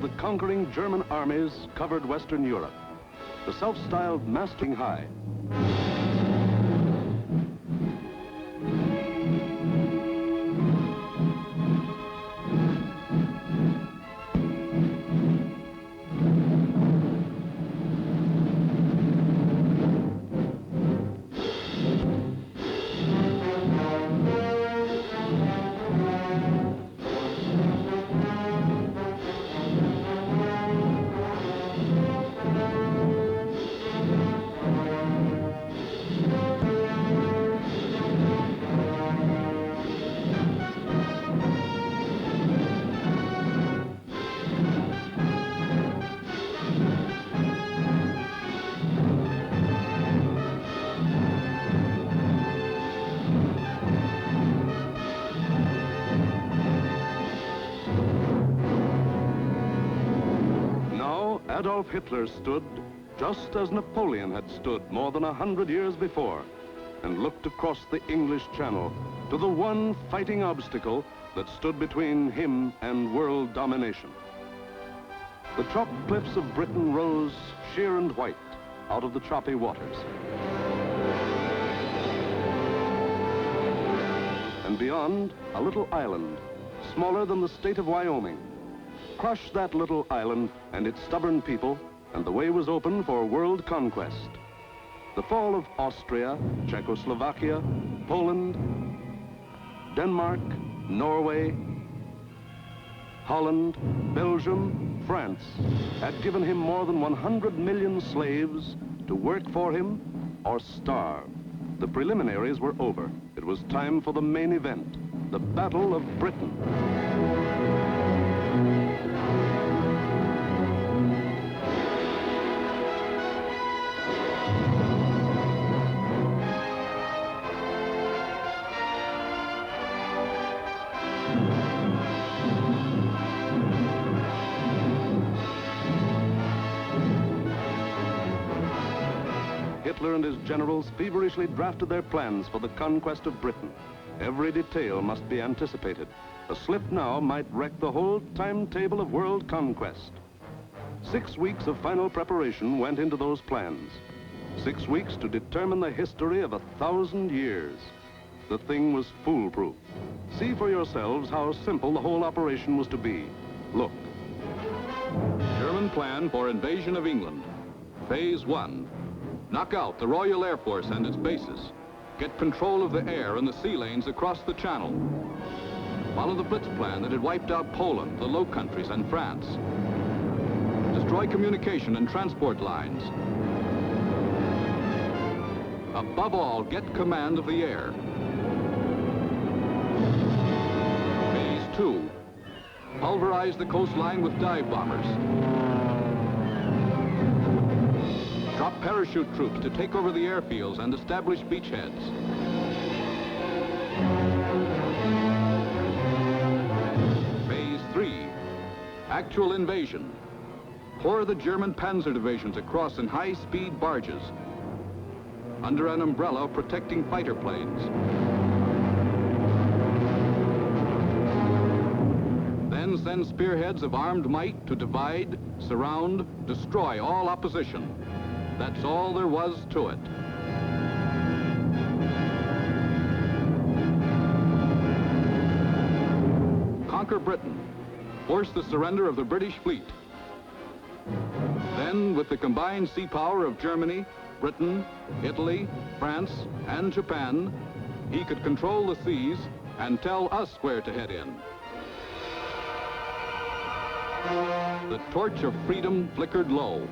of the conquering German armies covered Western Europe. The self-styled masting high. Adolf Hitler stood just as Napoleon had stood more than 100 years before, and looked across the English Channel to the one fighting obstacle that stood between him and world domination. The chalk cliffs of Britain rose sheer and white out of the choppy waters. And beyond, a little island, smaller than the state of Wyoming. Crush that little island and its stubborn people, and the way was open for world conquest. The fall of Austria, Czechoslovakia, Poland, Denmark, Norway, Holland, Belgium, France had given him more than 100 million slaves to work for him or starve. The preliminaries were over. It was time for the main event, the Battle of Britain. Hitler and his generals feverishly drafted their plans for the conquest of Britain. Every detail must be anticipated. A slip now might wreck the whole timetable of world conquest. 6 weeks of final preparation went into those plans. 6 weeks to determine the history of 1,000 years. The thing was foolproof. See for yourselves how simple the whole operation was to be. Look. German plan for invasion of England. Phase 1. Knock out the Royal Air Force and its bases. Get control of the air and the sea lanes across the Channel. Follow the Blitz plan that had wiped out Poland, the Low Countries, and France. Destroy communication and transport lines. Above all, get command of the air. Phase 2. Pulverize the coastline with dive bombers. Drop parachute troops to take over the airfields and establish beachheads. Phase 3. Actual invasion. Pour the German panzer divisions across in high-speed barges under an umbrella protecting fighter planes. Then send spearheads of armed might to divide, surround, destroy all opposition. That's all there was to it. Conquer Britain. Force the surrender of the British fleet. Then, with the combined sea power of Germany, Britain, Italy, France, and Japan, he could control the seas and tell us where to head in. The torch of freedom flickered low.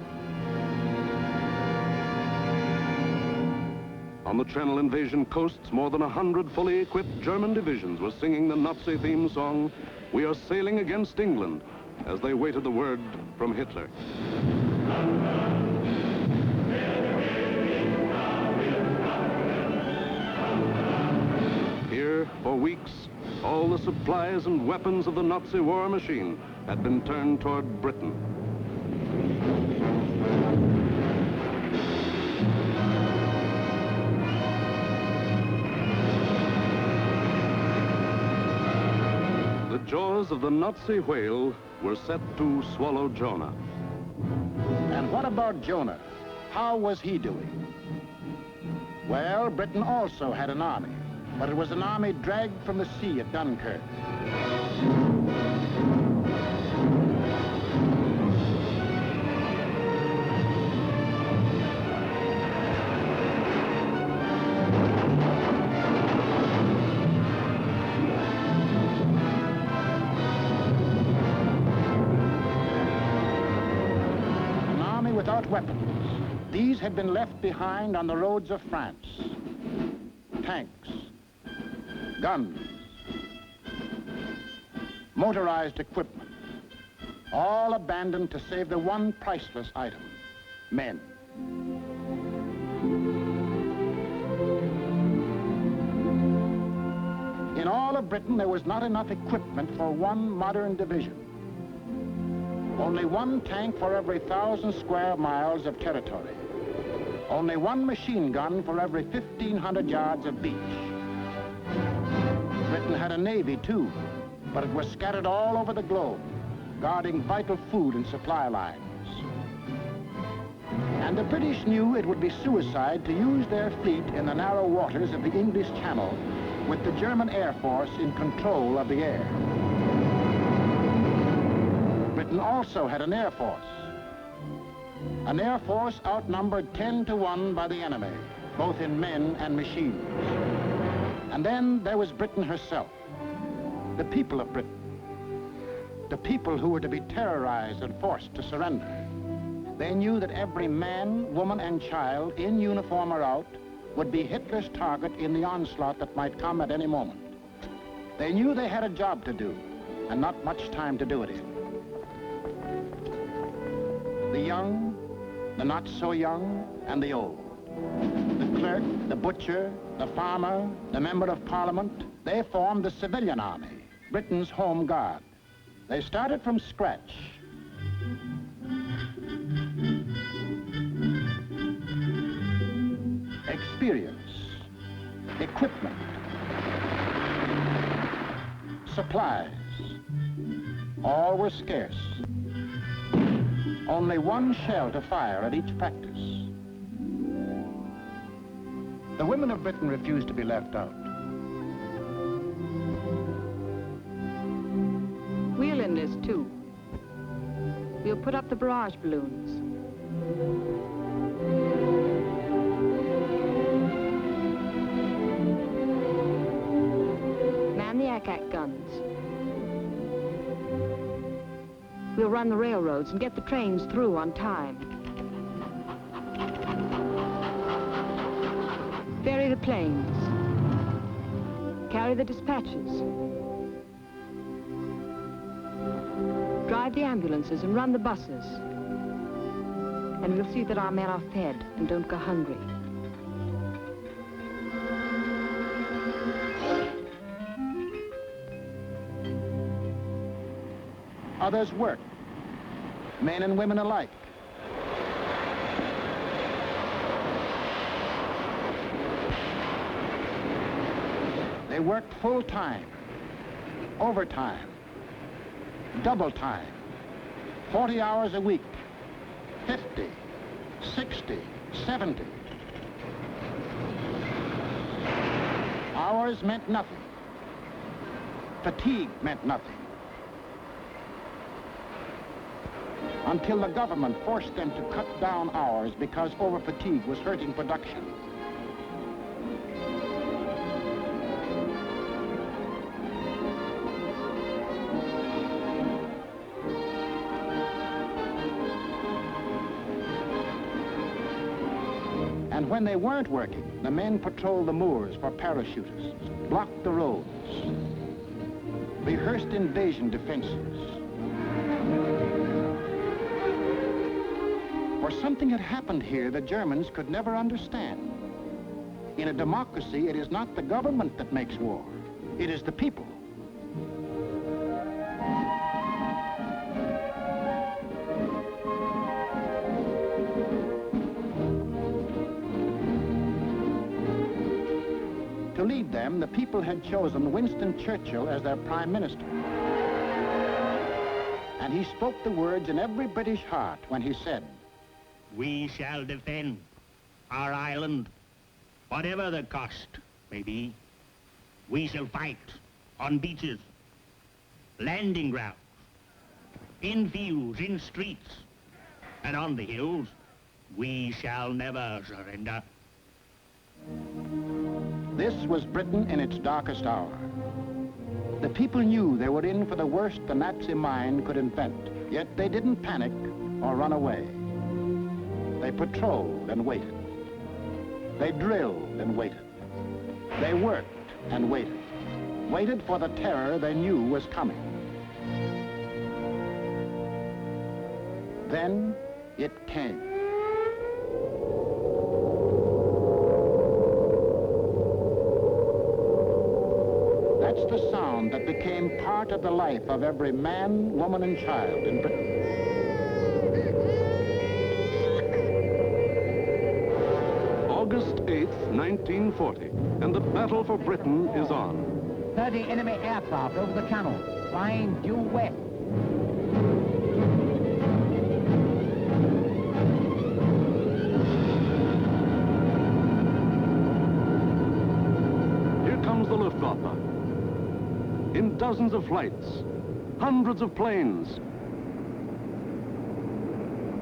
On the Channel invasion coasts, more than 100 fully equipped German divisions were singing the Nazi theme song, "We are sailing against England," as they waited the word from Hitler. Here, for weeks, all the supplies and weapons of the Nazi war machine had been turned toward Britain. The joy jaws of the Nazi whale were set to swallow Jonah. And what about Jonah? How was he doing? Well, Britain also had an army, but it was an army dragged from the sea at Dunkirk. An army without weapons. These had been left behind on the roads of France. Tanks, guns, motorized equipment, all abandoned to save the one priceless item, men. In all of Britain, there was not enough equipment for one modern division. Only one tank for every 1,000 square miles of territory. Only one machine gun for every 1,500 yards of beach. Britain had a navy too, but it was scattered all over the globe, guarding vital food and supply lines. And the British knew it would be suicide to use their fleet in the narrow waters of the English Channel with the German Air Force in control of the air. Britain also had an air force. An air force outnumbered 10 to 1 by the enemy, both in men and machines. And then there was Britain herself, the people of Britain, the people who were to be terrorized and forced to surrender. They knew that every man, woman, and child, in uniform or out, would be Hitler's target in the onslaught that might come at any moment. They knew they had a job to do, and not much time to do it in. The young, the not so young, and the old. The clerk, the butcher, the farmer, the member of parliament, they formed the civilian army, Britain's home guard. They started from scratch. Experience, equipment, supplies, all were scarce. Only one shell to fire at each practice. The women of Britain refused to be left out. We'll enlist too. We'll put up the barrage balloons. Man the ack-ack guns. We'll run the railroads and get the trains through on time. Ferry the planes. Carry the dispatches. Drive the ambulances and run the buses. And we'll see that our men are fed and don't go hungry. Others worked, men and women alike. They worked full time, overtime, double time, 40 hours a week, 50, 60, 70. Hours meant nothing. Fatigue meant nothing. Until the government forced them to cut down hours because over-fatigue was hurting production. And when they weren't working, the men patrolled the moors for parachutists, blocked the roads, rehearsed invasion defenses. For something had happened here the Germans could never understand. In a democracy, it is not the government that makes war. It is the people. To lead them, the people had chosen Winston Churchill as their prime minister. And he spoke the words in every British heart when he said, "We shall defend our island, whatever the cost may be. We shall fight on beaches, landing grounds, in fields, in streets, and on the hills. We shall never surrender." This was Britain in its darkest hour. The people knew they were in for the worst the Nazi mind could invent, yet they didn't panic or run away. They patrolled and waited. They drilled and waited. They worked and waited. Waited for the terror they knew was coming. Then it came. That's the sound that became part of the life of every man, woman, and child in Britain. August 8th, 1940, and the battle for Britain is on. 30 enemy aircraft over the channel, flying due west. Here comes the Luftwaffe. In dozens of flights, hundreds of planes,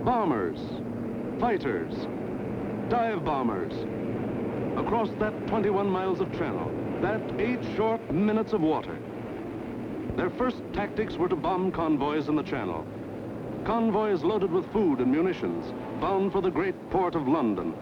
bombers, fighters, dive bombers, across that 21 miles of channel, that 8 short minutes of water. Their first tactics were to bomb convoys in the channel. Convoys loaded with food and munitions, bound for the great port of London.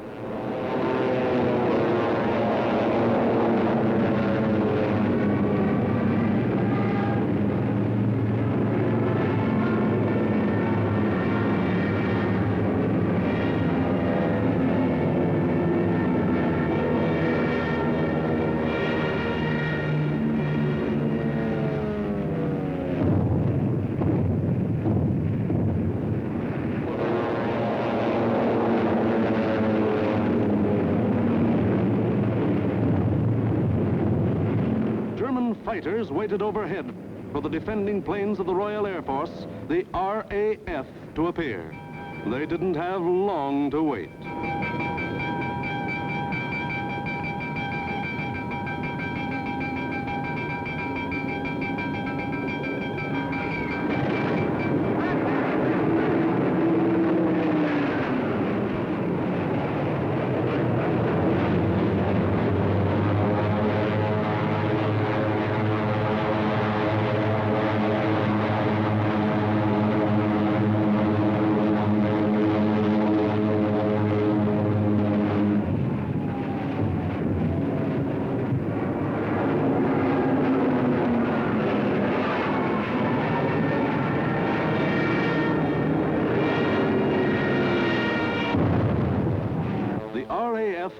Fighters waited overhead for the defending planes of the Royal Air Force, the RAF, to appear. They didn't have long to wait.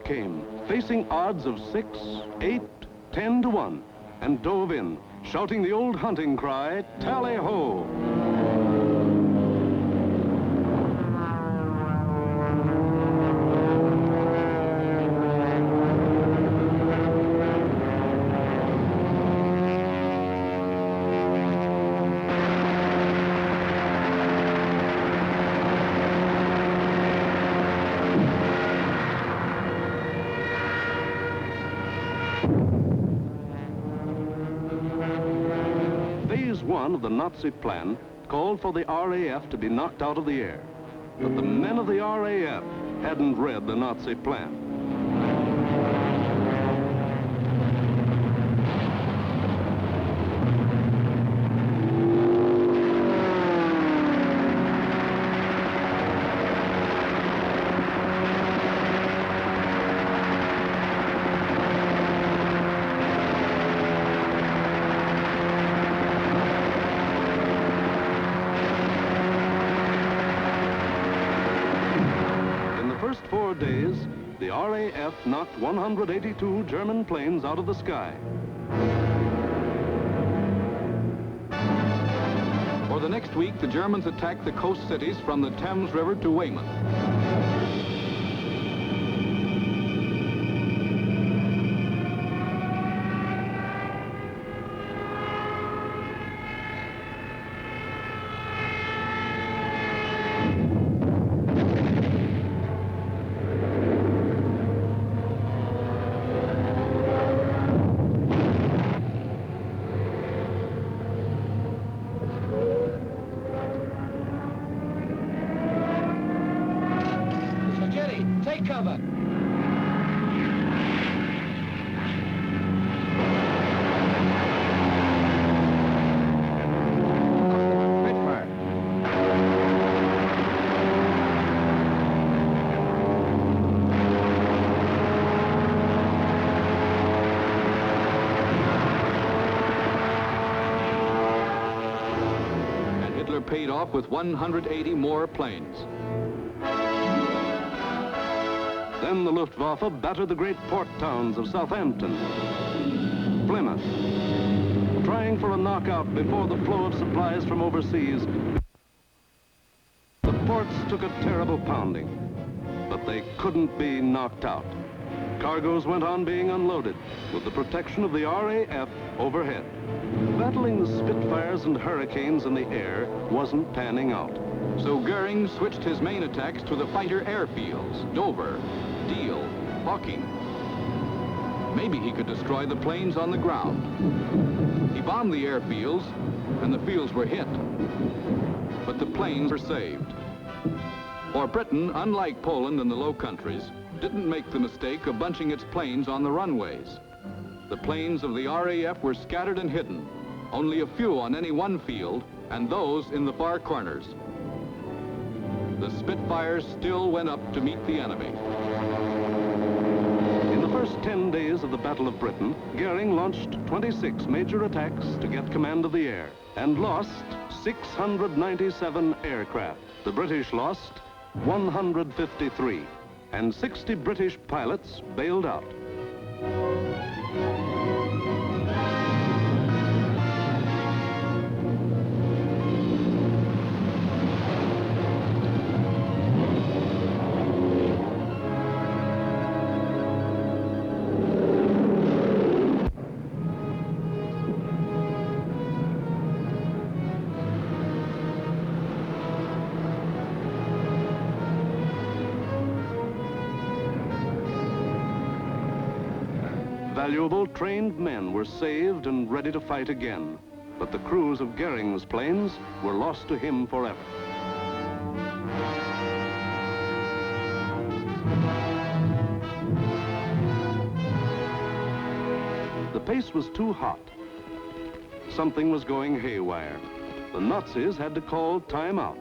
Came, facing odds of 6, 8, 10 to 1, and dove in, shouting the old hunting cry, "Tally-ho!" One of the Nazi plan called for the RAF to be knocked out of the air. But the men of the RAF hadn't read the Nazi plan. First 4 days, the RAF knocked 182 German planes out of the sky. For the next week, the Germans attacked the coast cities from the Thames River to Weymouth. cover. Paid off with 180 more planes. Then the Luftwaffe battered the great port towns of Southampton, Plymouth, trying for a knockout before the flow of supplies from overseas. The ports took a terrible pounding, but they couldn't be knocked out. Cargoes went on being unloaded with the protection of the RAF overhead. Battling the Spitfires and Hurricanes in the air wasn't panning out. So Goering switched his main attacks to the fighter airfields, Dover, Deal, Hawking. Maybe he could destroy the planes on the ground. He bombed the airfields, and the fields were hit. But the planes were saved. For Britain, unlike Poland and the Low Countries, didn't make the mistake of bunching its planes on the runways. The planes of the RAF were scattered and hidden, only a few on any one field, and those in the far corners. The Spitfires still went up to meet the enemy. In the first 10 days of the Battle of Britain, Goering launched 26 major attacks to get command of the air and lost 697 aircraft. The British lost 153, and 60 British pilots bailed out. Valuable trained men were saved and ready to fight again, but the crews of Goering's planes were lost to him forever. The pace was too hot. Something was going haywire. The Nazis had to call time out.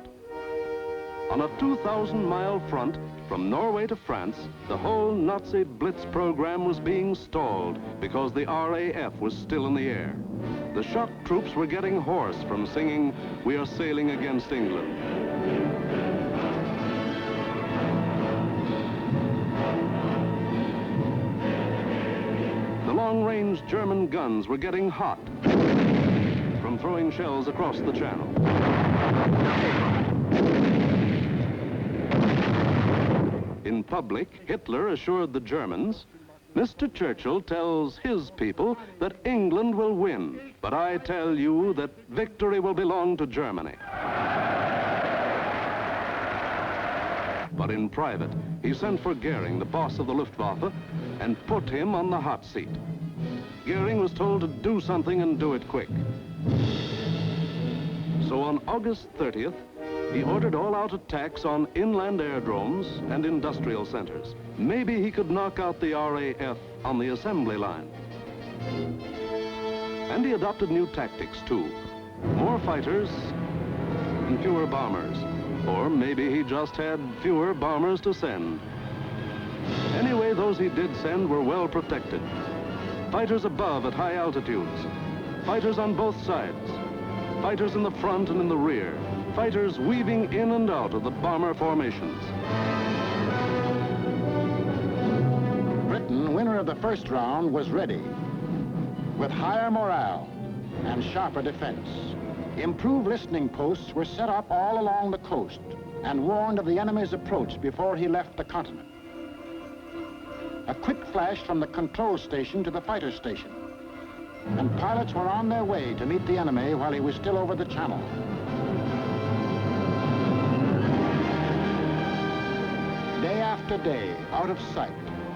On a 2,000-mile front from Norway to France, the whole Nazi Blitz program was being stalled because the RAF was still in the air. The shock troops were getting hoarse from singing, "We are sailing against England." The long-range German guns were getting hot from throwing shells across the channel. In public, Hitler assured the Germans, "Mr. Churchill tells his people that England will win, but I tell you that victory will belong to Germany." But in private, he sent for Goering, the boss of the Luftwaffe, and put him on the hot seat. Goering was told to do something and do it quick. So on August 30th, he ordered all-out attacks on inland aerodromes and industrial centers. Maybe he could knock out the RAF on the assembly line. And he adopted new tactics, too. More fighters and fewer bombers. Or maybe he just had fewer bombers to send. Anyway, those he did send were well protected. Fighters above at high altitudes. Fighters on both sides. Fighters in the front and in the rear. Fighters weaving in and out of the bomber formations. Britain, winner of the first round, was ready. With higher morale and sharper defense. Improved listening posts were set up all along the coast and warned of the enemy's approach before he left the continent. A quick flash from the control station to the fighter station. And pilots were on their way to meet the enemy while he was still over the channel. Day after day, out of sight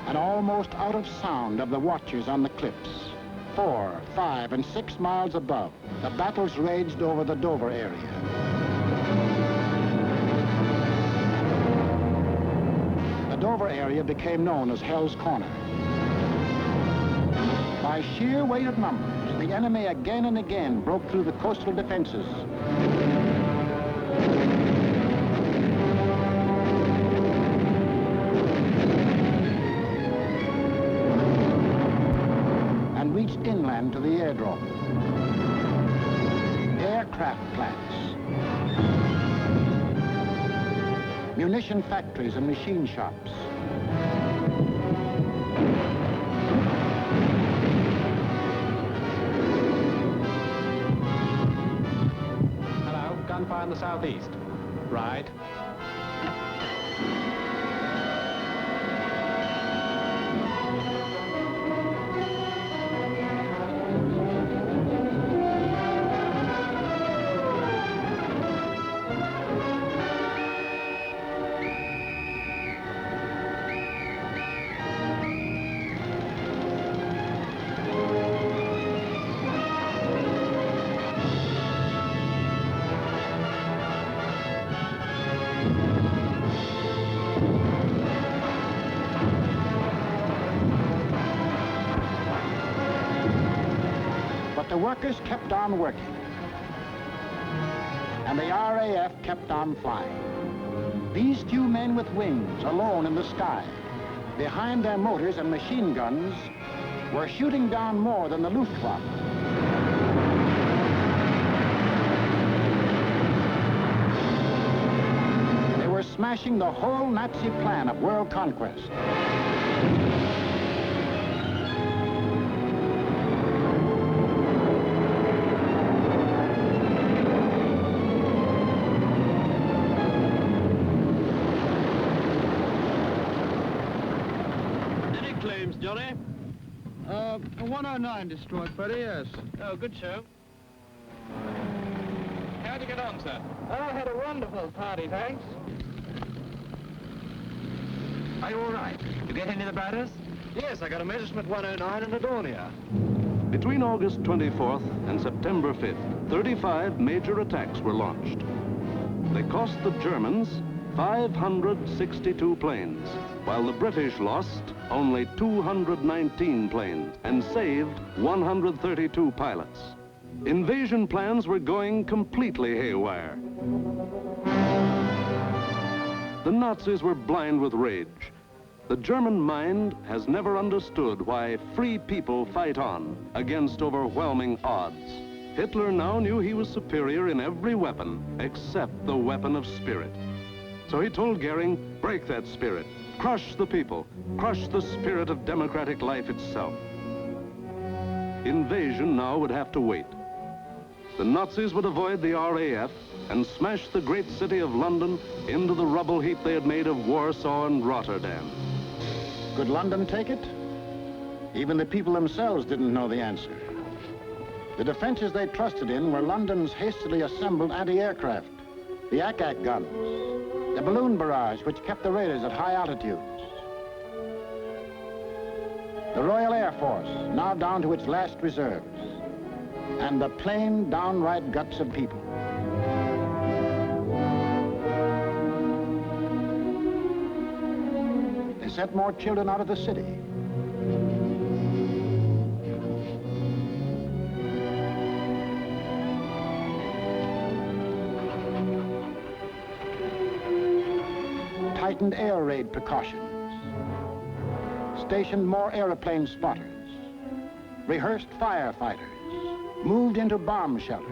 and almost out of sound of the watchers on the cliffs, 4, 5, and 6 miles above, the battles raged over the Dover area. The Dover Dover area became known as Hell's Corner. By sheer weight of numbers, the enemy again and again broke through the coastal defenses. And reached inland to the airdrome. Aircraft plants, munition factories and machine shops. Hello, gunfire in the southeast. Right. But the workers kept on working. And the RAF kept on flying. These few men with wings, alone in the sky, behind their motors and machine guns, were shooting down more than the Luftwaffe. They were smashing the whole Nazi plan of world conquest. Johnny? 109 destroyed, Freddie, yes. Oh, good show. How'd you get on, sir? I had a wonderful party, thanks. Are you all right? You get any of the batters? Yes, I got a Messerschmitt 109 and a Dornier. Between August 24th and September 5th, 35 major attacks were launched. They cost the Germans 562 planes, while the British lost only 219 planes and saved 132 pilots. Invasion plans were going completely haywire. The Nazis were blind with rage. The German mind has never understood why free people fight on against overwhelming odds. Hitler now knew he was superior in every weapon except the weapon of spirit. So he told Goering, break that spirit, crush the people, crush the spirit of democratic life itself. Invasion now would have to wait. The Nazis would avoid the RAF and smash the great city of London into the rubble heap they had made of Warsaw and Rotterdam. Could London take it? Even the people themselves didn't know the answer. The defenses they trusted in were London's hastily assembled anti-aircraft, the ack-ack guns, the balloon barrage which kept the raiders at high altitudes, the Royal Air Force, now down to its last reserves, and the plain, downright guts of people. They sent more children out of the city. Tightened air raid precautions, stationed more airplane spotters, rehearsed firefighters, moved into bomb shelters.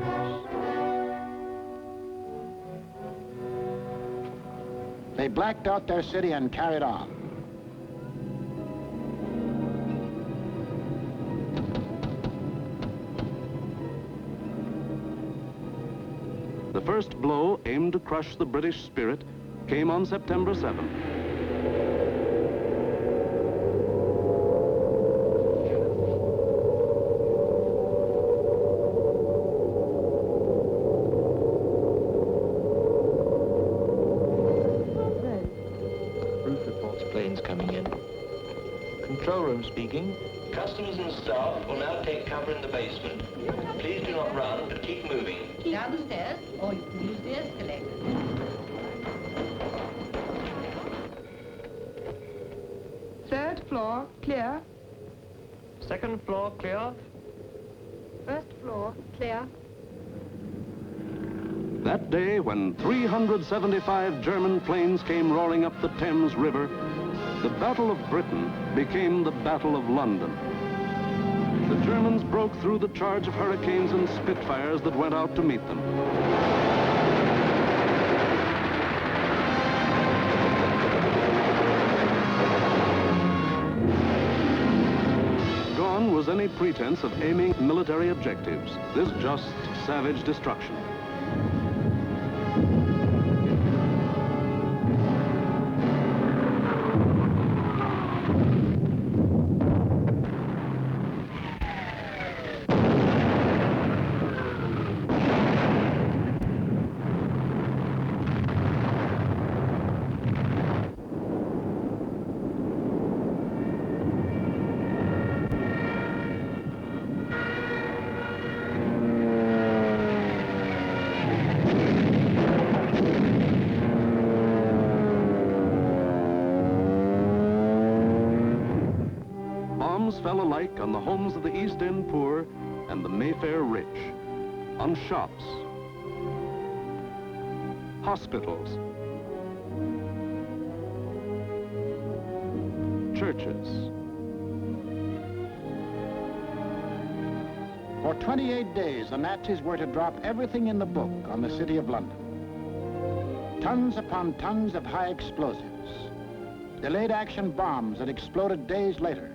They blacked out their city and carried on. The first blow aimed to crush the British spirit came on September 7th. Roof reports planes coming in. Control room speaking. Customers and staff will now take cover in the basement. Please do not run, but keep moving. Down the stairs, or you can use the escalator. floor, clear. Second floor clear. First floor, clear. That day, when 375 German planes came roaring up the Thames River, the Battle of Britain became the Battle of London. The Germans broke through the charge of Hurricanes and Spitfires that went out to meet them. Gone was any pretense of aiming military objectives. This just savage destruction. Bombs fell alike on the homes of the East End poor and the Mayfair rich, on shops, hospitals, churches. For 28 days, the Nazis were to drop everything in the book on the city of London. Tons upon tons of high explosives, delayed action bombs that exploded days later,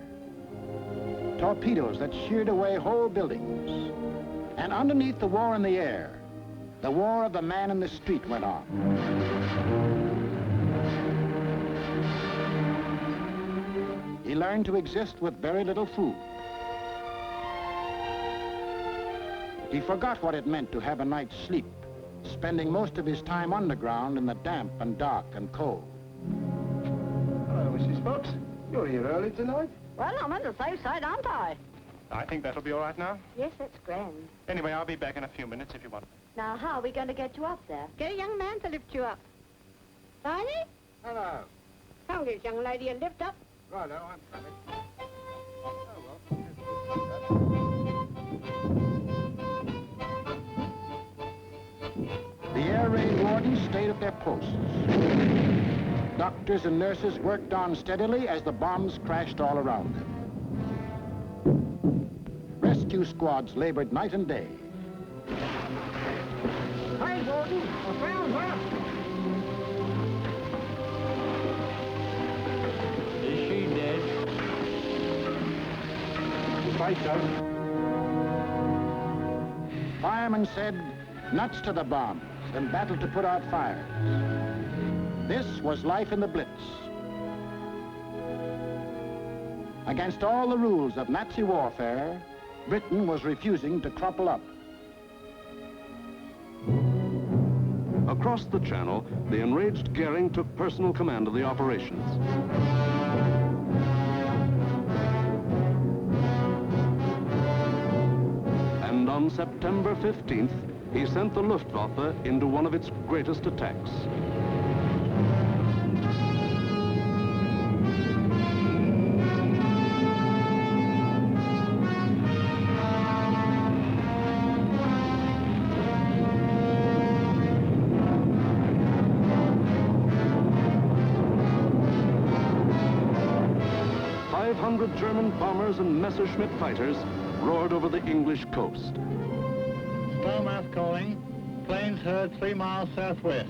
torpedoes that sheared away whole buildings. And underneath the war in the air, the war of the man in the street went on. He learned to exist with very little food. He forgot what it meant to have a night's sleep, spending most of his time underground in the damp and dark and cold. Hello, Mrs. Fox. You're here early tonight. Well, I'm on the safe side, aren't I? I think that'll be all right now. Yes, that's grand. Anyway, I'll be back in a few minutes if you want. Now, how are we going to get you up there? Get a young man to lift you up. Barney? Hello. Tell this young lady a lift up. Righto, I'm coming. The air raid wardens stayed at their posts. Doctors and nurses worked on steadily as the bombs crashed all around them. Rescue squads labored night and day. Hi, Gordon. I found her. Is she dead? Right, so. Firemen said, nuts to the bombs and battle to put out fires. This was life in the Blitz. Against all the rules of Nazi warfare, Britain was refusing to crumple up. Across the Channel, the enraged Goering took personal command of the operations. And on September 15th, he sent the Luftwaffe into one of its greatest attacks. German bombers and Messerschmitt fighters roared over the English coast. Stowmouth calling. Planes heard 3 miles southwest.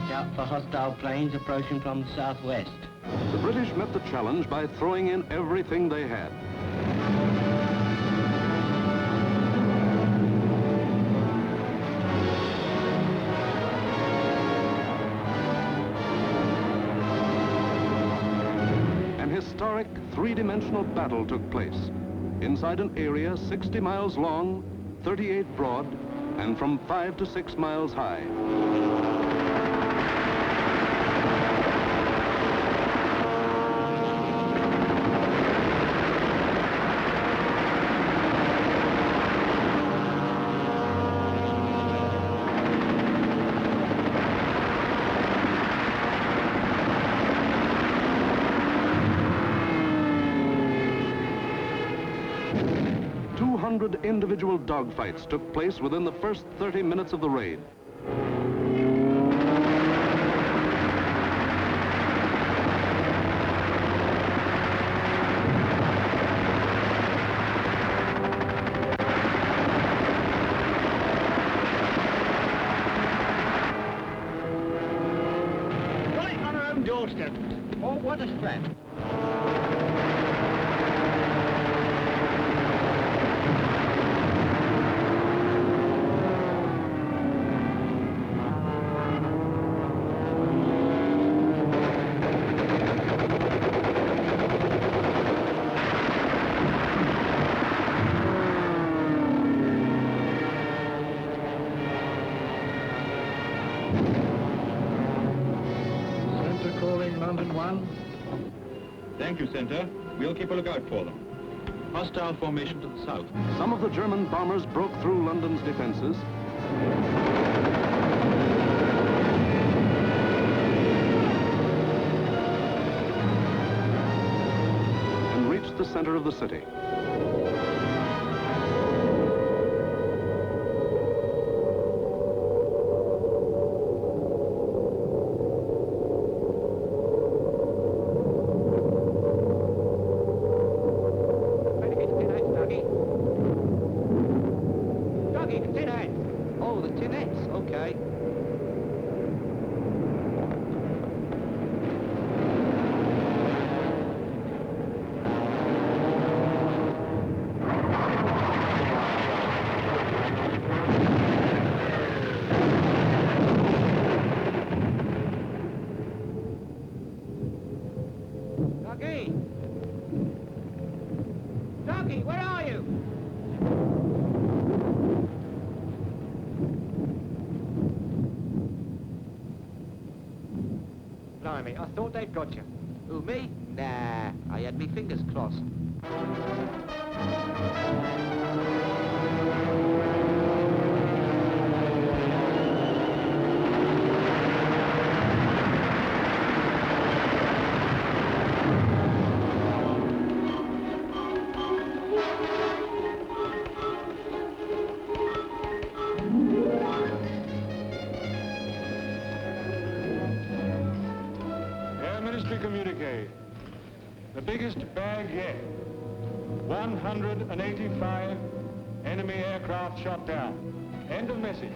Scout for hostile planes approaching from the southwest. The British met the challenge by throwing in everything they had. Historic three-dimensional battle took place inside an area 60 miles long, 38 broad, and from 5 to 6 miles high. 100 individual dogfights took place within the first 30 minutes of the raid. Right on our own doorstep. Oh, what a strength. Centre calling London 1. Thank you, Centre. We'll keep a lookout for them. Hostile formation to the south. Some of the German bombers broke through London's defenses. And reached the center of the city. Oh, the tinettes, okay. Doggy! Doggy, where are you? Blimey, I thought they'd got you. Who, me? Nah, I had me fingers crossed. Air Ministry communique. The biggest bag yet. 185 enemy aircraft shot down. End of message.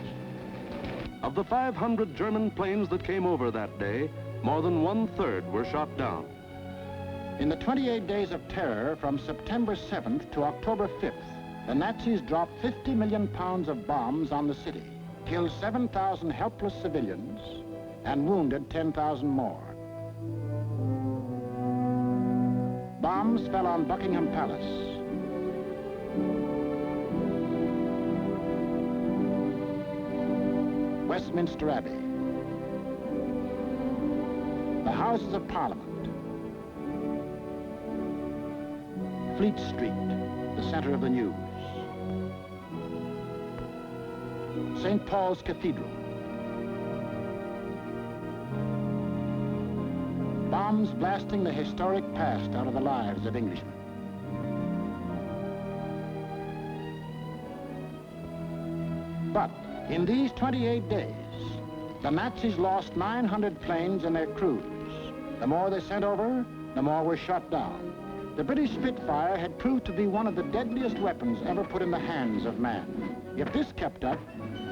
Of the 500 German planes that came over that day, more than 1/3 were shot down. In the 28 days of terror from September 7th to October 5th, the Nazis dropped 50 million pounds of bombs on the city, killed 7,000 helpless civilians, and wounded 10,000 more. Bombs fell on Buckingham Palace, Westminster Abbey, the Houses of Parliament, Fleet Street, the center of the news, St. Paul's Cathedral. Bombs blasting the historic past out of the lives of Englishmen. But in these 28 days, the Nazis lost 900 planes and their crews. The more they sent over, the more were shot down. The British Spitfire had proved to be one of the deadliest weapons ever put in the hands of man. If this kept up,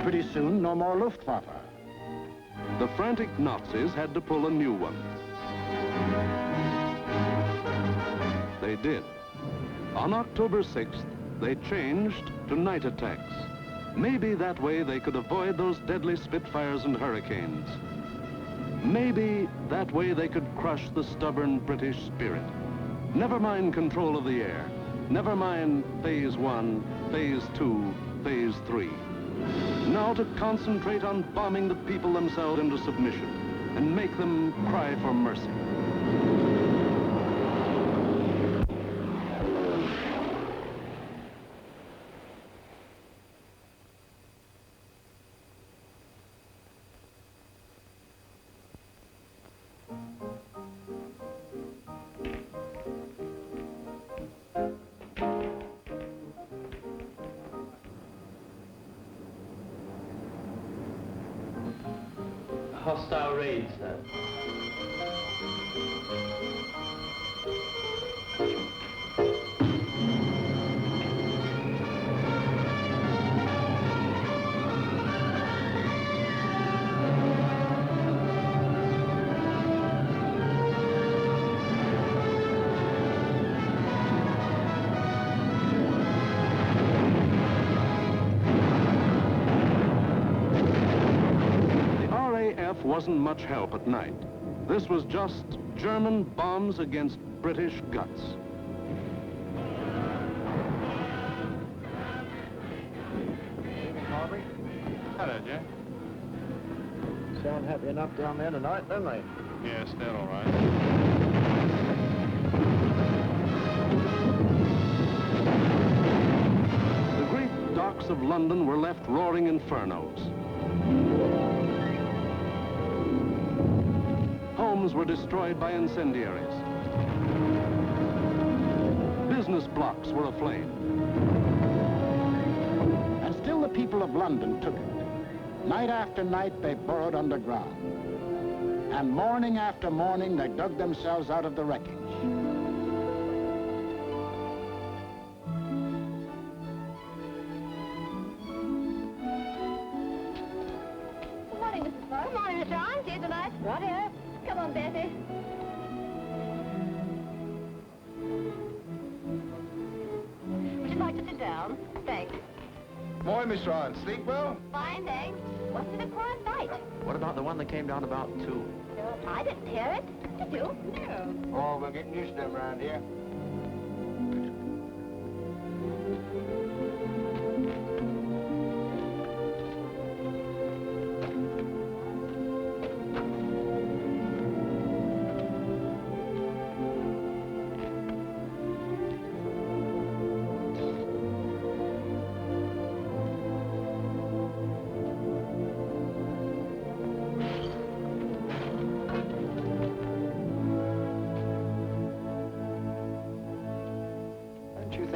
pretty soon no more Luftwaffe. The frantic Nazis had to pull a new one. They did. On October 6th, they changed to night attacks. Maybe that way they could avoid those deadly Spitfires and Hurricanes. Maybe that way they could crush the stubborn British spirit. Never mind control of the air. Never mind Phase 1, Phase 2, Phase 3. Now to concentrate on bombing the people themselves into submission and make them cry for mercy. hostile raid, sir. Wasn't much help at night. This was just German bombs against British guts. Harvey. Hello, Jack. Sound happy enough down there tonight, don't they? Yes, they're all right. The great docks of London were left roaring infernos. Homes were destroyed by incendiaries. Business blocks were aflame. And still the people of London took it. Night after night, they burrowed underground. And morning after morning, they dug themselves out of the wreckage. Good morning, Mrs. Fox. Good morning, Miss John. See you tonight. Right here. Come on, Betty. Would you like to sit down? Thanks. Morning, Miss Ryan. Sleep well? Fine, thanks. Wasn't it a quiet night? What about the one that came down about 2? I didn't hear it. Did you? No. Oh, we're getting used to them around here.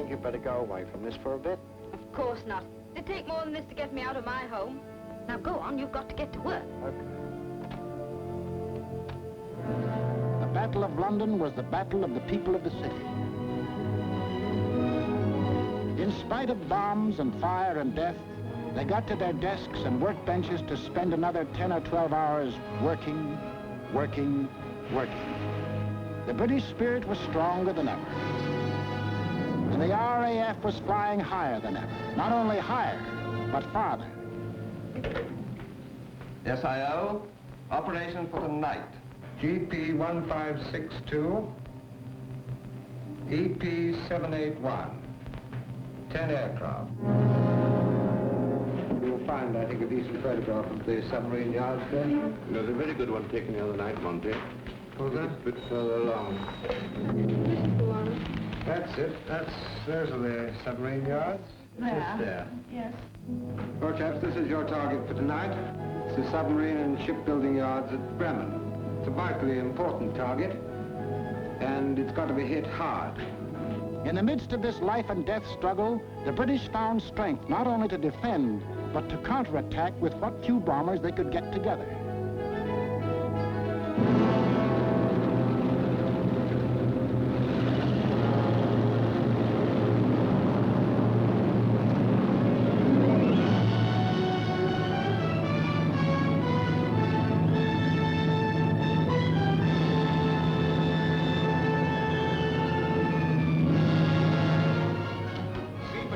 You'd better go away from this for a bit. Of course not. It'd take more than this to get me out of my home. Now go on, you've got to get to work. Okay. The Battle of London was the battle of the people of the city. In spite of bombs and fire and death, they got to their desks and workbenches to spend another 10 or 12 hours working, working, working. The British spirit was stronger than ever. And the RAF was flying higher than ever. Not only higher, but farther. SIO, operation for tonight. GP 1562, EP 781, 10 aircraft. You'll find, I think, a decent photograph of the submarine yards there. There's a very good one taken the other night, Monty. Was that? A bit further along. That's it. Those are the submarine yards. Just there. Yes. Well, chaps, this is your target for tonight. It's the submarine and shipbuilding yards at Bremen. It's a vitally important target, and it's got to be hit hard. In the midst of this life and death struggle, the British found strength not only to defend, but to counterattack with what few bombers they could get together.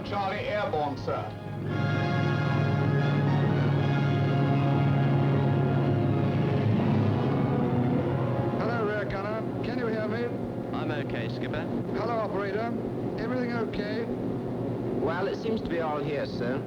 Charlie airborne, sir. Hello, rear gunner. Can you hear me? I'm okay, Skipper. Hello, operator. Everything okay? Well, it seems to be all here, sir.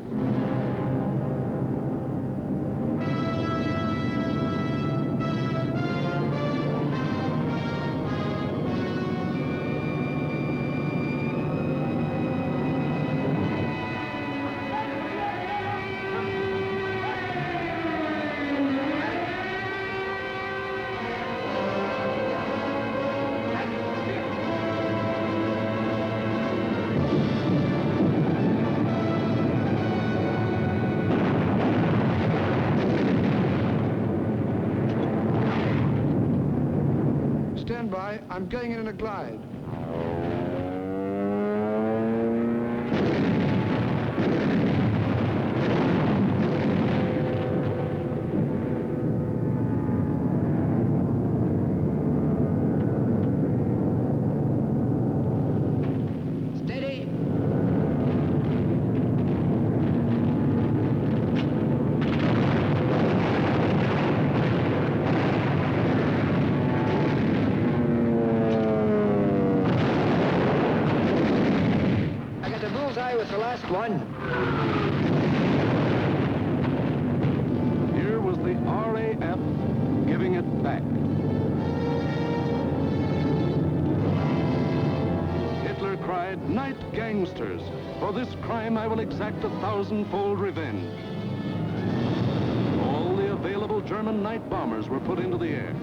stand by. I'm going in a glide. One. Here was the RAF giving it back. Hitler cried, "Night gangsters! For this crime I will exact 1,000-fold revenge." All the available German night bombers were put into the air.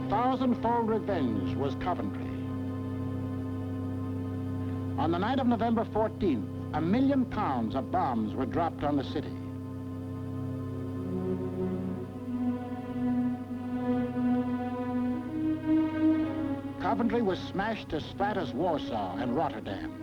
Thousand-fold revenge was Coventry. On the night of November 14th, £1 million of bombs were dropped on the city. Coventry was smashed as flat as Warsaw and Rotterdam.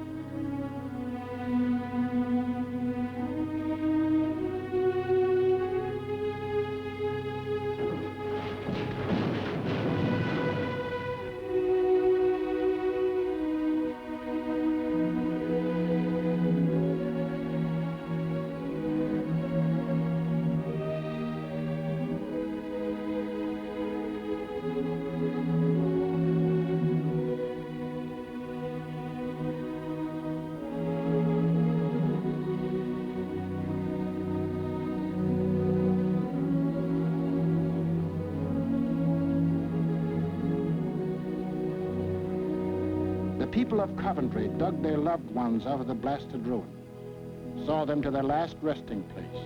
The people of Coventry dug their loved ones out of the blasted ruin, saw them to their last resting place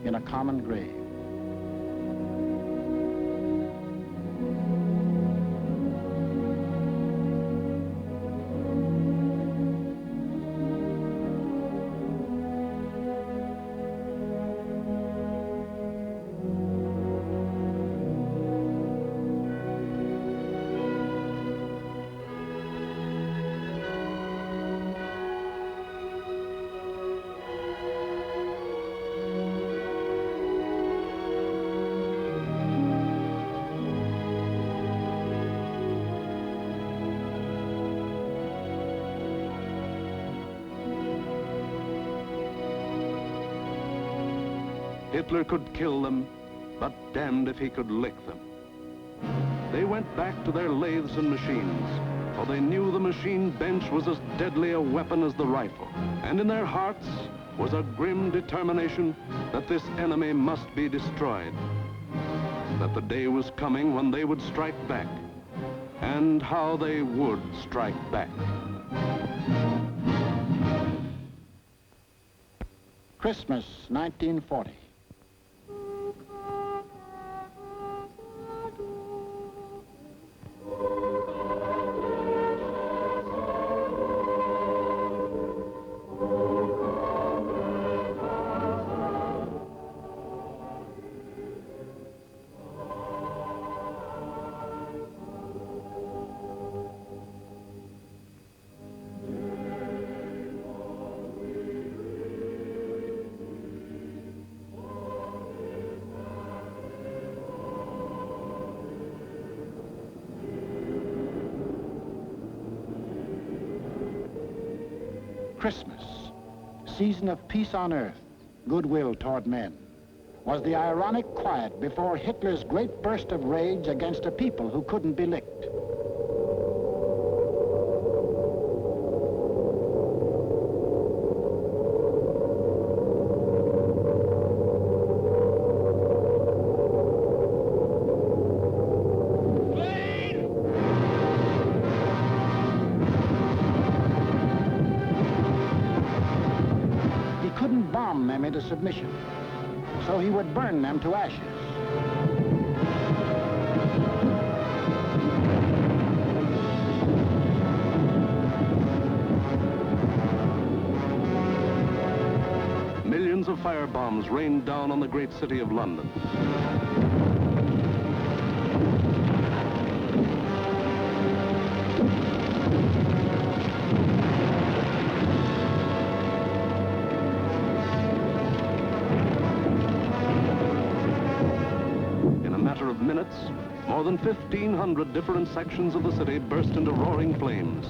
in a common grave. Hitler could kill them, but damned if he could lick them. They went back to their lathes and machines, for they knew the machine bench was as deadly a weapon as the rifle. And in their hearts was a grim determination that this enemy must be destroyed, that the day was coming when they would strike back, and how they would strike back. Christmas, 1940. Christmas, season of peace on earth, goodwill toward men, was the ironic quiet before Hitler's great burst of rage against a people who couldn't be licked. couldn't bomb them into submission, so he would burn them to ashes. Millions of firebombs rained down on the great city of London. In a matter of minutes, more than 1,500 different sections of the city burst into roaring flames.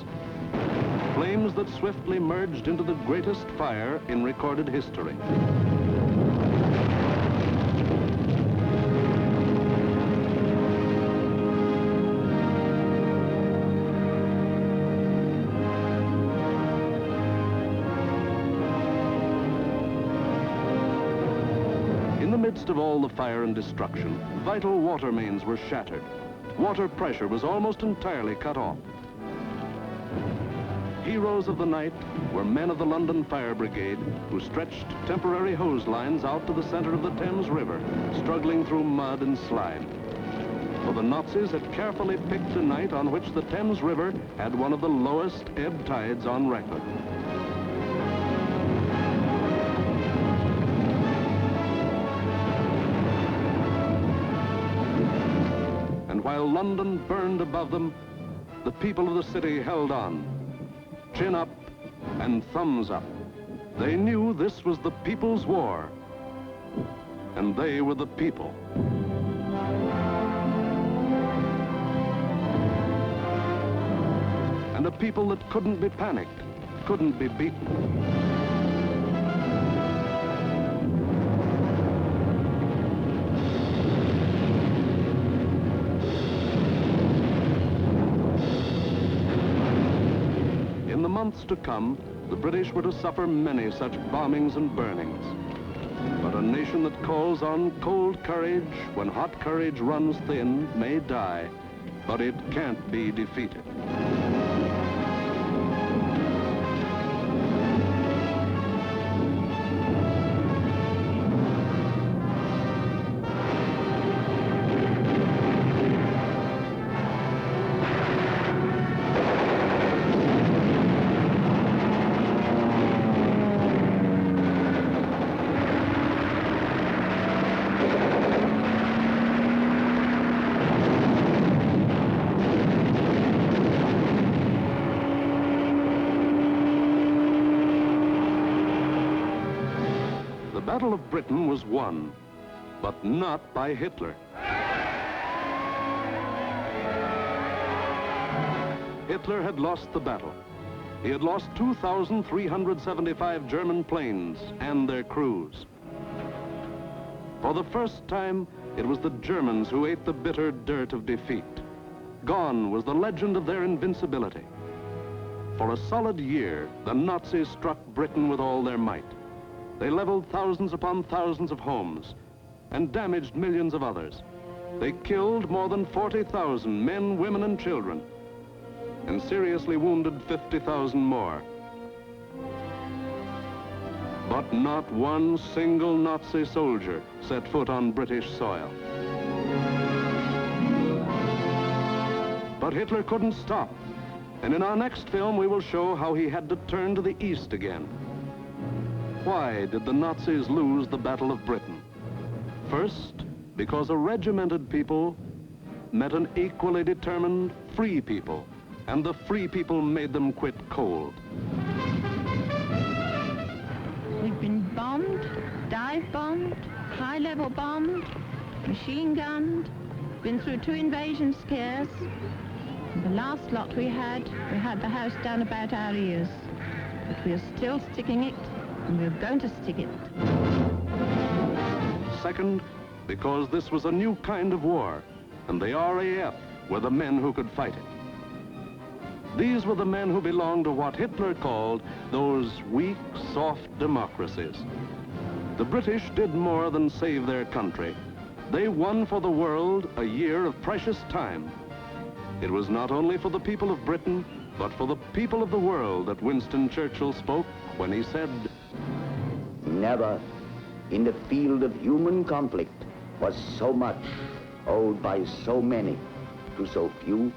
Flames that swiftly merged into the greatest fire in recorded history. In the midst of all the fire and destruction, vital water mains were shattered. Water pressure was almost entirely cut off. Heroes of the night were men of the London Fire Brigade who stretched temporary hose lines out to the center of the Thames River, struggling through mud and slime. For the Nazis had carefully picked a night on which the Thames River had one of the lowest ebb tides on record. And while London burned above them, the people of the city held on. Chin up and thumbs up. They knew this was the people's war, and they were the people. And a people that couldn't be panicked, couldn't be beaten. In the months to come, the British were to suffer many such bombings and burnings. But a nation that calls on cold courage when hot courage runs thin may die, but it can't be defeated. The Battle of Britain was won, but not by Hitler. Hitler had lost the battle. He had lost 2,375 German planes and their crews. For the first time, it was the Germans who ate the bitter dirt of defeat. Gone was the legend of their invincibility. For a solid year, the Nazis struck Britain with all their might. They leveled thousands upon thousands of homes and damaged millions of others. They killed more than 40,000 men, women, and children, and seriously wounded 50,000 more. But not one single Nazi soldier set foot on British soil. But Hitler couldn't stop, and in our next film we will show how he had to turn to the east again. Why did the Nazis lose the Battle of Britain? First, because a regimented people met an equally determined free people, and the free people made them quit cold. We've been bombed, dive bombed, high-level bombed, machine gunned, been through 2 invasion scares. The last lot we had the house down about our ears. But we're still sticking it, and we're going to stick it. Second, because this was a new kind of war, and the RAF were the men who could fight it. These were the men who belonged to what Hitler called those weak, soft democracies. The British did more than save their country. They won for the world a year of precious time. It was not only for the people of Britain, but for the people of the world that Winston Churchill spoke when he said, Never, in the field of human conflict, was so much owed by so many to so few.